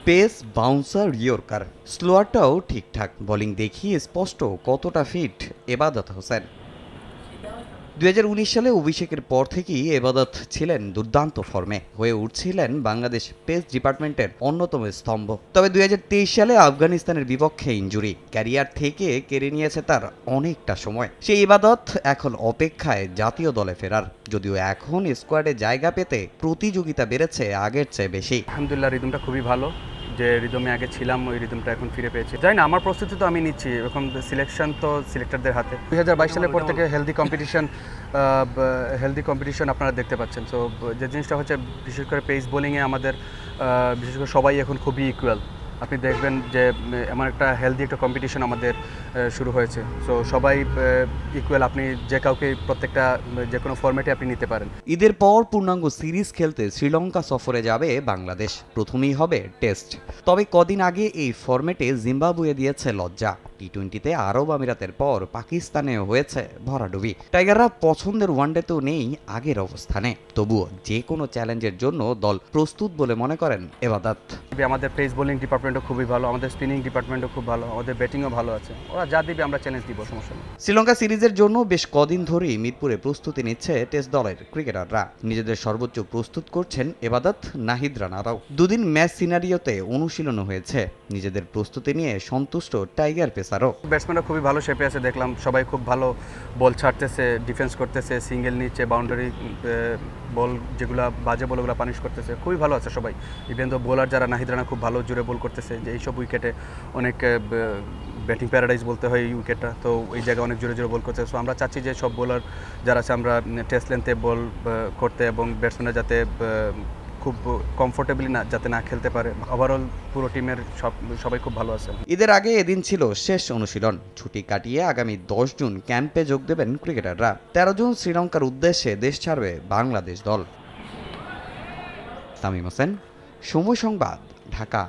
Pace, bouncer, yorker, স্লোয়ারটাও ঠিকঠাক। Bowling দেখিয়ে স্পষ্ট কতটা ফিট এবাদত হোসেন। 2019 সালে অভিষেকের পর থেকেই এবাদত ছিলেন দুর্দান্ত ফর্মে, হয়ে উঠছিলেন বাংলাদেশ পেস ডিপার্টমেন্টের অন্যতম স্তম্ভ। তবে 2023 সালে আফগানিস্তানের বিপক্ষে ইনজুরি ক্যারিয়ার থেকে কেড়ে নিয়েছে তার অনেকটা সময়। সেই এবাদত এখন অপেক্ষায় জাতীয় দলে ফেরার, যদিও এখন স্কোয়াডে জায়গা পেতে প্রতিযোগিতা বেড়েছে আগের চেয়ে বেশি। আলহামদুলিল্লাহ, রিদমটা খুবই ভালো। যে রিদমে আগে ছিলাম ওই রিদমটা এখন ফিরে পেয়েছি। জানি না, আমার প্রস্তুতি তো আমি নিচ্ছি, এখন সিলেকশন তো সিলেক্টরদের হাতে। 2022 সালের পর থেকে হেলদি কম্পিটিশন আপনারা দেখতে পাচ্ছেন। সো যে জিনিসটা হচ্ছে, বিশেষ করে পেস বোলিংয়ে আমাদের বিশেষ করে সবাই এখন খুবই ইকুয়াল। আপনি দেখবেন যে এমন একটা হেলদি একটা কম্পিটিশন আমাদের শুরু হয়েছে। সো সবাই ইকুয়াল, আপনি যে কাউকে প্রত্যেকটা যে কোনো ফরম্যাটে আপনি নিতে পারেন। ঈদের পর পূর্ণাঙ্গ সিরিজ খেলতে শ্রীলঙ্কা সফরে যাবে বাংলাদেশ। প্রথমেই হবে টেস্ট। তবে কদিন আগে এই ফরম্যাটে জিম্বাবুয়ে দিয়েছে লজ্জা। টি-20তে আরব আমিরাতের পর পাকিস্তানে হয়েছে ভরাডুবি। টাইগাররা পছন্দের ওয়ানডেতেও নেই আগের অবস্থানে। তবুও যে কোনো চ্যালেঞ্জের জন্য দল প্রস্তুত বলে মনে করেন এবাদত। আমাদের পেস বোলিং ডিপার্টমেন্টও খুবই ভালো, আমাদের স্পিনিং ডিপার্টমেন্টও খুব ভালো, আমাদের ব্যাটিংও ভালো আছে। ওরা যা দিবে আমরা চ্যালেঞ্জ দিব, সমস্যা নেই। শ্রীলঙ্কা সিরিজের জন্য বেশ কদিন ধরেই মিরপুরে প্রস্তুতি নিচ্ছে টেস্ট দলের ক্রিকেটাররা। নিজেদের সর্বোচ্চ প্রস্তুত করছেন এবাদত, নাহিদ রানারাও। দুদিন ম্যাচ সিনারিওতে অনুশীলনও হয়েছে। নিজেদের প্রস্তুতি নিয়ে সন্তুষ্ট টাইগার পেসারও। ব্যাটসম্যানরা খুবই ভালো শেপে আছে, দেখলাম সবাই খুব ভালো বল ছাড়তেছে, ডিফেন্স করতেছে, সিঙ্গেল নিচ্ছে, বাউন্ডারি বল যেগুলো বাজে বল ওগুলো পানিশ করতেছে, খুবই ভালো আছে সবাই। ইভেন তো বোলার যারা, নাহিদ রানা খুব ভালো জুড়ে বল করতেছে, যে এইসব উইকেটে অনেক ব্যাটিং প্যারাডাইজ বলতে হয় এই উইকেটটা, তো এই জায়গায় অনেক জোরে জোরে বল করছে। সো আমরা চাচ্ছি যে সব বোলার যারা আছে আমরা টেস্ট লেন্থে বল করতে, এবং ব্যাটসম্যানরা যাতে খুব কমফোর্টেবলি যাতে না খেলতে পারে। ওভারঅল পুরো টিমের সবাই খুব ভালো আছে। ঈদের আগে এদিন ছিল শেষ অনুশীলন। ছুটি কাটিয়ে আগামী 10 জুন ক্যাম্পে যোগ দেবেন ক্রিকেটাররা। 13 জুন শ্রীলঙ্কার উদ্দেশ্যে দেশ ছাড়বে বাংলাদেশ দল। তামিম হোসেন, সময় সংবাদ, ঢাকা।